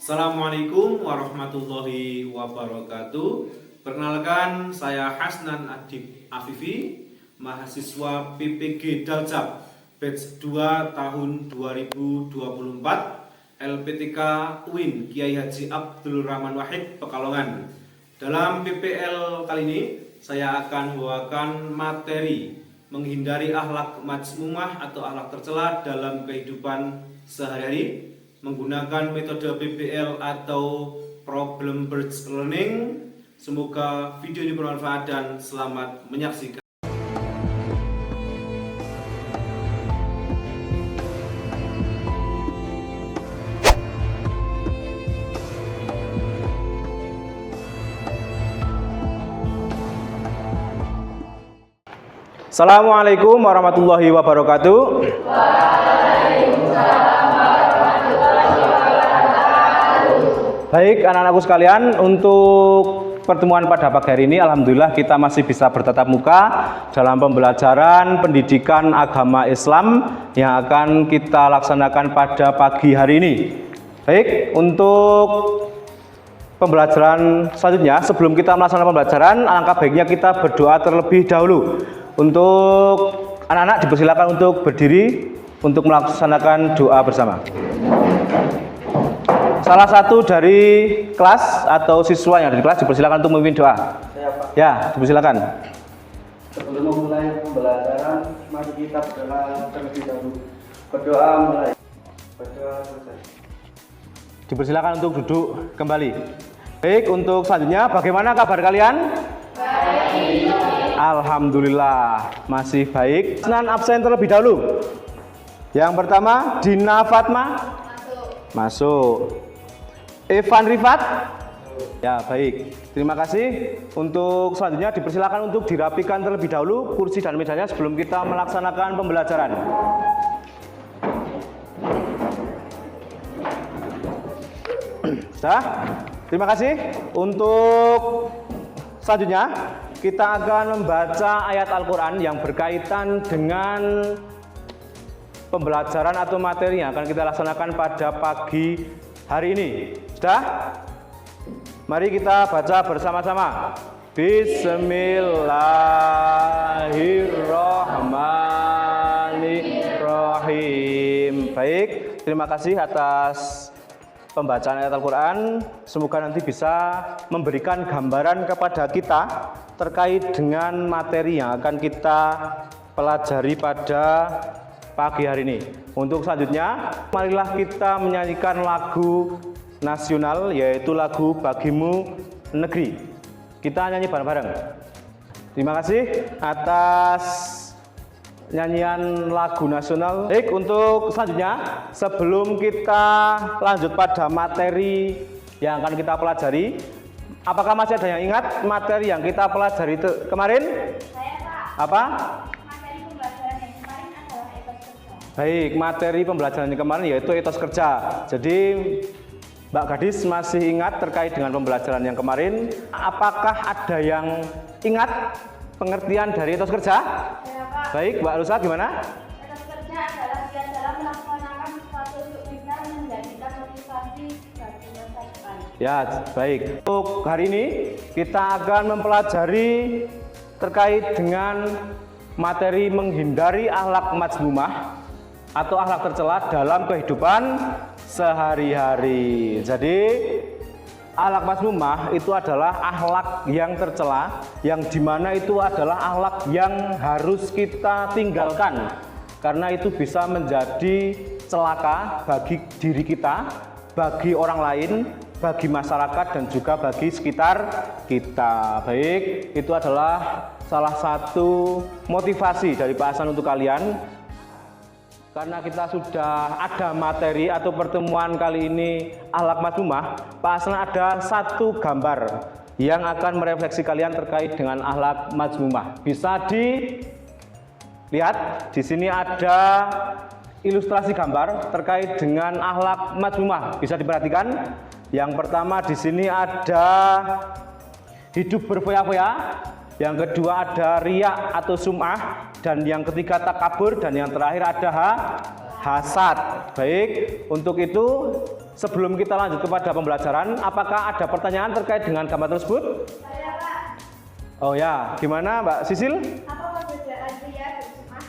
Assalamualaikum warahmatullahi wabarakatuh. Perkenalkan, saya Hasnan Adib Afifi, mahasiswa PPG Daljab batch 2 tahun 2024 LPTK UIN Kiai Haji Abdul Rahman Wahid Pekalongan. Dalam PPL kali ini saya akan membawakan materi menghindari akhlak mazmumah atau akhlak tercela dalam kehidupan sehari-hari menggunakan metode PBL atau Problem Based Learning. Semoga video ini bermanfaat dan selamat menyaksikan. Assalamualaikum warahmatullahi wabarakatuh. Baik anak-anakku sekalian, untuk pertemuan pada pagi hari ini alhamdulillah kita masih bisa bertatap muka dalam pembelajaran pendidikan agama Islam yang akan kita laksanakan pada pagi hari ini. Baik, untuk pembelajaran selanjutnya, sebelum kita melaksanakan pembelajaran, alangkah baiknya kita berdoa terlebih dahulu. Untuk anak-anak dipersilakan untuk berdiri untuk melaksanakan doa bersama. Salah satu dari kelas atau siswa yang ada di kelas dipersilakan untuk memimpin doa. Ya, dipersilakan. Sebelum memulai pembelajaran, mari kita berdoa terlebih dahulu. Berdoa mulai. Berdoa selesai. Dipersilakan untuk duduk kembali. Baik, untuk selanjutnya bagaimana kabar kalian? Baik. Alhamdulillah masih baik. Senan absen terlebih dahulu. Yang pertama Dina Fatma. Masuk. Evan Rifat. Ya, baik. Terima kasih. Untuk selanjutnya dipersilakan untuk dirapikan terlebih dahulu kursi dan mejanya sebelum kita melaksanakan pembelajaran. Sudah? Terima kasih. Untuk selanjutnya kita akan membaca ayat Al-Quran yang berkaitan dengan pembelajaran atau materi yang akan kita laksanakan pada pagi hari ini. Sudah? Mari kita baca bersama-sama. Bismillahirrahmanirrahim. Baik, terima kasih atas pembacaan ayat Al-Quran. Semoga nanti bisa memberikan gambaran kepada kita terkait dengan materi yang akan kita pelajari pada pagi hari ini. Untuk selanjutnya, marilah kita menyanyikan lagu nasional, yaitu lagu Bagimu Negeri. Kita nyanyi bareng-bareng. Terima kasih atas nyanyian lagu nasional. Baik, untuk selanjutnya, sebelum kita lanjut pada materi yang akan kita pelajari, apakah masih ada yang ingat materi yang kita pelajari kemarin? Saya, Pak. Apa? Materi pembelajaran yang kemarin adalah etos kerja. Baik, materi pembelajaran yang kemarin yaitu etos kerja. Jadi Mbak Gadis masih ingat terkait dengan pembelajaran yang kemarin? Apakah ada yang ingat pengertian dari etos kerja? Saya, Pak. Baik, Mbak Rusa gimana? Etos kerja adalah giat dalam melaksanakan sesuatu untuk bisa menjadikan motivasi bagi masa depan. Ya, baik. Untuk hari ini kita akan mempelajari terkait dengan materi menghindari akhlak mazmumah atau akhlak tercela dalam kehidupan sehari-hari. Jadi akhlak mazmumah itu adalah akhlak yang tercela, yang dimana itu adalah akhlak yang harus kita tinggalkan karena itu bisa menjadi celaka bagi diri kita, bagi orang lain, bagi masyarakat dan juga bagi sekitar kita. Baik, itu adalah salah satu motivasi dari Pak Hasan untuk kalian. Karena kita sudah ada materi atau pertemuan kali ini akhlak mazmumah, Pak Hasan ada satu gambar yang akan merefleksi kalian terkait dengan akhlak mazmumah. Bisa dilihat di sini ada ilustrasi gambar terkait dengan akhlak mazmumah. Bisa diperhatikan. Yang pertama di sini ada hidup berfoya-foya. Yang kedua ada riya atau sum'ah, dan yang ketiga takabur, dan yang terakhir ada hasad. Baik, untuk itu sebelum kita lanjut kepada pembelajaran, apakah ada pertanyaan terkait dengan gambar tersebut? Saya Pak, Oh ya, gimana Mbak Sisil? apa perbedaan ria dan sum'ah?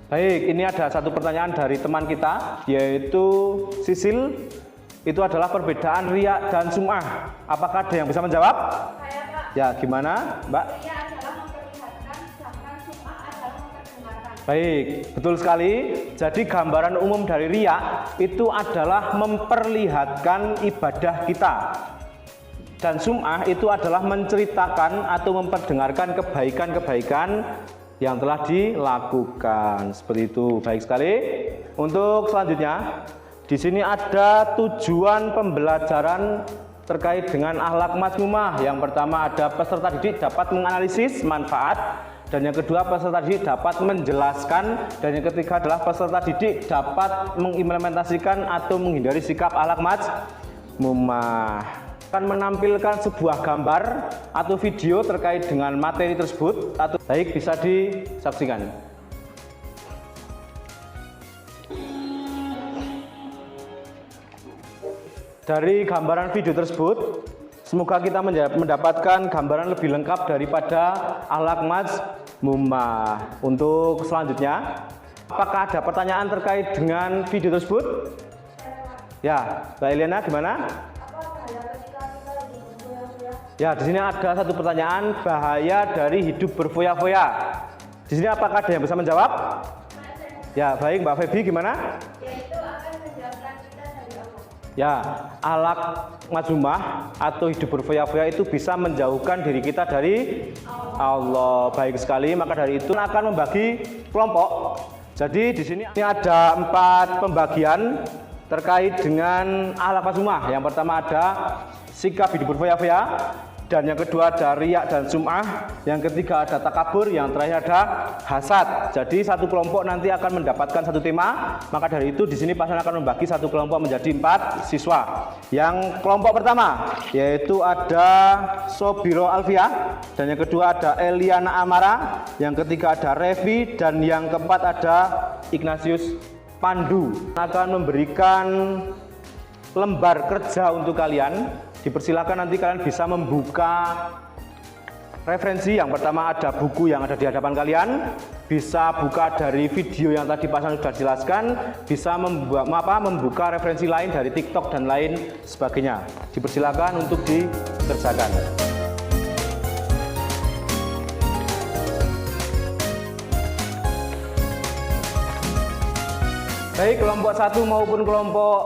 Baik, ini ada satu pertanyaan dari teman kita, yaitu Sisil. Itu adalah perbedaan riya dan sum'ah. Apakah ada yang bisa menjawab? Saya Pak, Ya, gimana Mbak? ria adalah memperlihatkan, sedangkan sum'ah adalah memperdengarkan. Baik, betul sekali. Jadi gambaran umum dari riya itu adalah memperlihatkan ibadah kita. Dan sum'ah itu adalah menceritakan atau memperdengarkan kebaikan-kebaikan yang telah dilakukan. Seperti itu. Baik sekali. Untuk selanjutnya, di sini ada tujuan pembelajaran terkait dengan akhlak mazmumah. Yang pertama ada peserta didik dapat menganalisis manfaat, dan yang kedua peserta didik dapat menjelaskan, dan yang ketiga adalah peserta didik dapat mengimplementasikan atau menghindari sikap akhlak mazmumah. Akan menampilkan sebuah gambar atau video terkait dengan materi tersebut, atau baik bisa disaksikan. Dari gambaran video tersebut, semoga kita mendapatkan gambaran lebih lengkap daripada akhlak mazmumah. Untuk selanjutnya, apakah ada pertanyaan terkait dengan video tersebut? Ya, Mbak Eliana gimana? Ya, di sini ada satu pertanyaan, bahaya dari hidup berfoya-foya. Di sini apakah ada yang bisa menjawab? Ya, baik Mbak Feby gimana? Yaitu akan menjauhkan kita dari Allah. Ya, akhlak mazmumah atau hidup berfoya-foya itu bisa menjauhkan diri kita dari Allah. Baik sekali, maka dari itu akan membagi kelompok. Jadi di sini ada 4 pembagian terkait dengan akhlak mazmumah. Yang pertama ada sikap hidup berfoya-foya, dan yang kedua ada riya dan sum'ah, yang ketiga ada takabur, yang terakhir ada hasad. Jadi satu kelompok nanti akan mendapatkan satu tema, maka dari itu di sini pasangan akan membagi satu kelompok menjadi 4 siswa. Yang kelompok pertama yaitu ada Sobiro Alfia, dan yang kedua ada Eliana Amara, yang ketiga ada Revi, dan yang keempat ada Ignatius Pandu. Akan memberikan lembar kerja untuk kalian. Dipersilakan nanti kalian bisa membuka referensi. Yang pertama ada buku yang ada di hadapan kalian, bisa buka dari video yang tadi pasangan sudah jelaskan, bisa membuka referensi lain dari TikTok dan lain sebagainya. Dipersilakan untuk dikerjakan. Baik, kelompok 1 maupun kelompok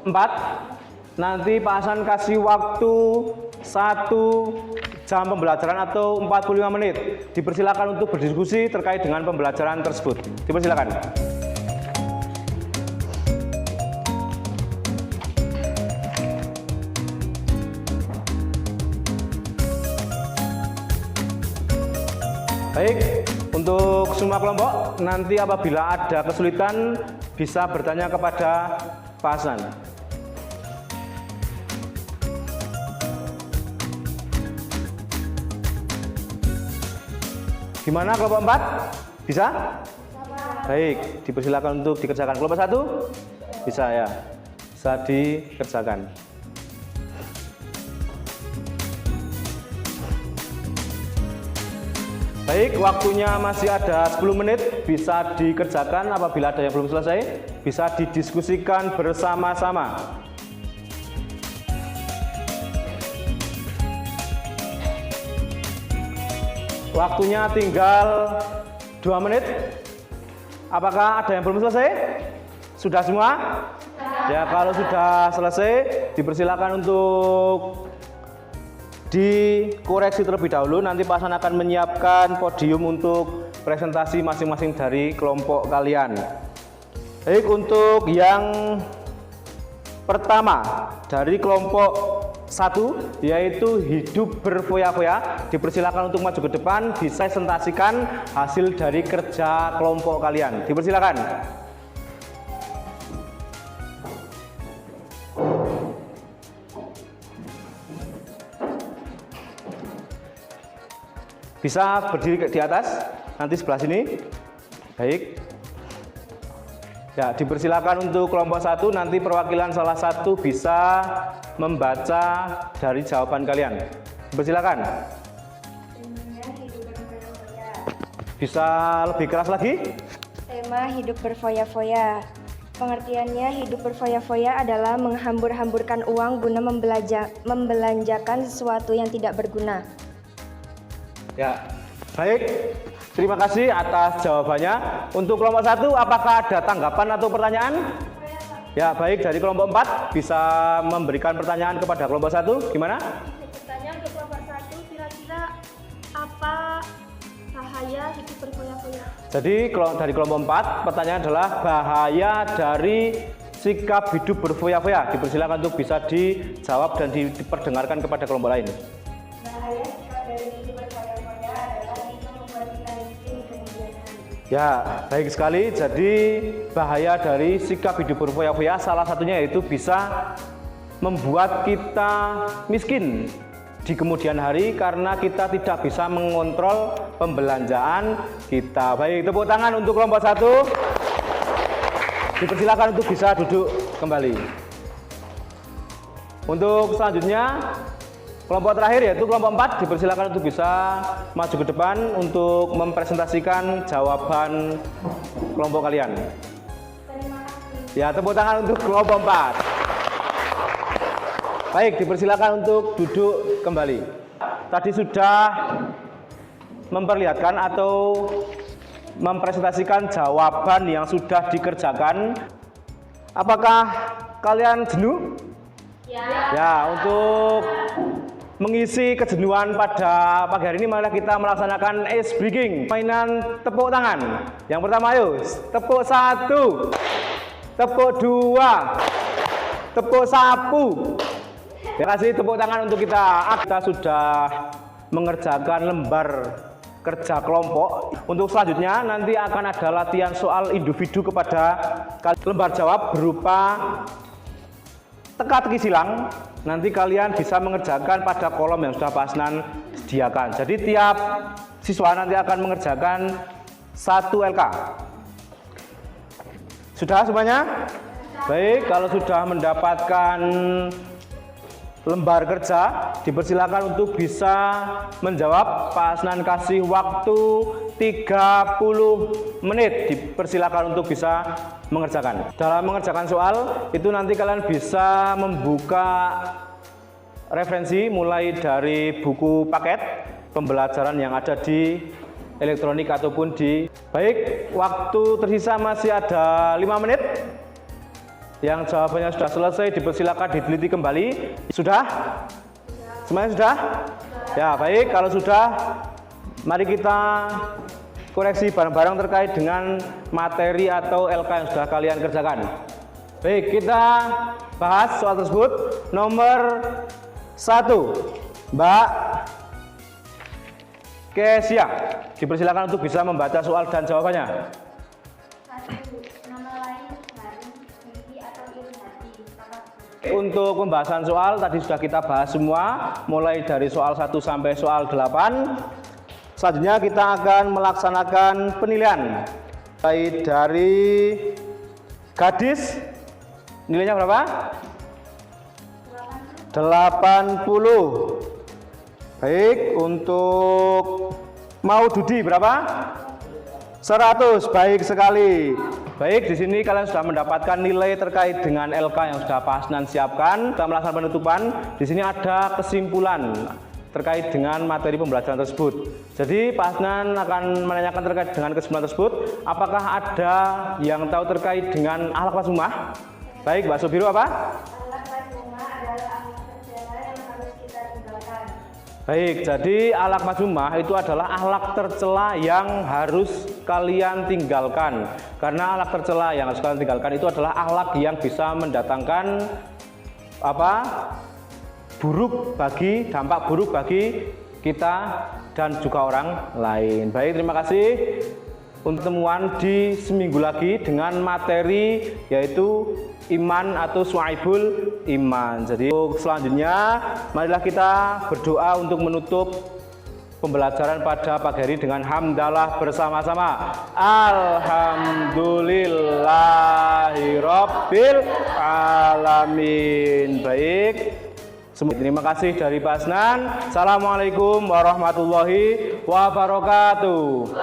4, nanti Pak Hasan kasih waktu 1 jam pembelajaran atau 45 menit. Dipersilakan untuk berdiskusi terkait dengan pembelajaran tersebut. Dipersilakan. Baik, untuk semua kelompok, nanti apabila ada kesulitan bisa bertanya kepada Pak Hasan. Gimana kelompok 4? Bisa? Baik, dipersilakan untuk dikerjakan. Kelompok 1? Bisa ya. Bisa dikerjakan. Baik, waktunya masih ada 10 menit, bisa dikerjakan. Apabila ada yang belum selesai, bisa didiskusikan bersama-sama. Waktunya tinggal 2 menit. Apakah ada yang belum selesai? Sudah semua? Ya, kalau sudah selesai, dipersilakan untuk dikoreksi terlebih dahulu. Nanti Pak Hasan akan menyiapkan podium untuk presentasi masing-masing dari kelompok kalian. Baik, untuk yang pertama dari kelompok 1 yaitu hidup berfoya-foya, dipersilakan untuk maju ke depan, bisa presentasikan hasil dari kerja kelompok kalian. Dipersilakan. Bisa berdiri di atas, nanti sebelah sini. Baik. Ya, dipersilakan untuk kelompok 1, nanti perwakilan salah satu bisa membaca dari jawaban kalian. Dipersilakan. Temanya hidup berfoya-foya. Bisa lebih keras lagi? Tema hidup berfoya-foya. Pengertiannya hidup berfoya-foya adalah menghambur-hamburkan uang guna membelanjakan sesuatu yang tidak berguna. Ya, baik. Terima kasih atas jawabannya. Untuk kelompok 1, apakah ada tanggapan atau pertanyaan? Ya, baik. Dari kelompok 4 bisa memberikan pertanyaan kepada kelompok 1. Gimana? Pertanyaan untuk kelompok 1, kira-kira apa bahaya hidup berfoya-foya? Jadi dari kelompok 4, pertanyaan adalah bahaya dari sikap hidup berfoya-foya. Dipersilakan untuk bisa dijawab dan diperdengarkan kepada kelompok lain. Bahaya sikap dari hidup berfoya-foya adalah bisa membuat kita miskin di kemudian hari. Ya, baik sekali. Jadi bahaya dari sikap hidup berfoya-foya salah satunya yaitu bisa membuat kita miskin di kemudian hari karena kita tidak bisa mengontrol pembelanjaan kita. Baik, tepuk tangan untuk kelompok 1. Dipersilakan untuk bisa duduk kembali. Untuk selanjutnya, kelompok terakhir yaitu kelompok 4, dipersilakan untuk bisa maju ke depan untuk mempresentasikan jawaban kelompok kalian. Terima kasih. Ya, tepuk tangan untuk kelompok 4. Baik, dipersilakan untuk duduk kembali. Tadi sudah memperlihatkan atau mempresentasikan jawaban yang sudah dikerjakan. Apakah kalian jenuh? Ya, untuk mengisi kejenuhan pada pagi hari ini, mari kita melaksanakan ice breaking, mainan tepuk tangan. Yang pertama, ayo, tepuk 1, tepuk 2, tepuk sapu. Terima kasih, tepuk tangan untuk kita. Kita sudah mengerjakan lembar kerja kelompok. Untuk selanjutnya nanti akan ada latihan soal individu kepada lembar jawab berupa teka-teki silang. Nanti kalian bisa mengerjakan pada kolom yang sudah Pak Asnan sediakan. Jadi tiap siswa nanti akan mengerjakan 1 LK. Sudah semuanya? Baik, kalau sudah mendapatkan lembar kerja, dipersilakan untuk bisa menjawab. Pak Asnan kasih waktu 30 menit. Dipersilakan untuk bisa mengerjakan. Dalam mengerjakan soal, itu nanti kalian bisa membuka referensi mulai dari buku paket pembelajaran yang ada di elektronik ataupun di... Baik, waktu tersisa masih ada 5 menit. Yang jawabannya sudah selesai, dipersilakan diteliti kembali. Sudah? Semuanya sudah? Ya, baik. Kalau sudah, mari kita koreksi bareng-bareng terkait dengan materi atau LK yang sudah kalian kerjakan. Baik, kita bahas soal tersebut. Nomor 1, Mbak Kesia. Dipersilakan untuk bisa membaca soal dan jawabannya. 1. Nama lain hari, mimpi atau iri hati. Untuk pembahasan soal tadi sudah kita bahas semua, mulai dari soal 1 sampai soal 8. Selanjutnya kita akan melaksanakan penilaian. Mulai dari gadis, nilainya berapa? 80. Baik, untuk Maududi berapa? 100. Baik sekali. Baik, di sini kalian sudah mendapatkan nilai terkait dengan LK yang sudah Pak Asnan siapkan. Kita melakukan penutupan. Di sini ada kesimpulan terkait dengan materi pembelajaran tersebut. Jadi Pak Asnan akan menanyakan terkait dengan kesimpulan tersebut. Apakah ada yang tahu terkait dengan akhlak Mazmumah? Baik, Mbak Subiru apa? Akhlak Mazmumah adalah akhlak tercela yang harus kita tinggalkan. Baik, jadi akhlak Mazmumah itu adalah akhlak tercela yang harus kalian tinggalkan. Karena akhlak tercela yang harus kalian tinggalkan itu adalah akhlak yang bisa mendatangkan dampak buruk bagi kita dan juga orang lain. Baik, terima kasih. Untuk temuan di seminggu lagi dengan materi yaitu iman atau Syu'aibul Iman. Jadi untuk selanjutnya marilah kita berdoa untuk menutup pembelajaran pada pagi hari dengan hamdalah bersama-sama. Alhamdulillah. Rabbil Alamin. Baik, terima kasih dari Pak Hasnan. Assalamualaikum warahmatullahi wabarakatuh.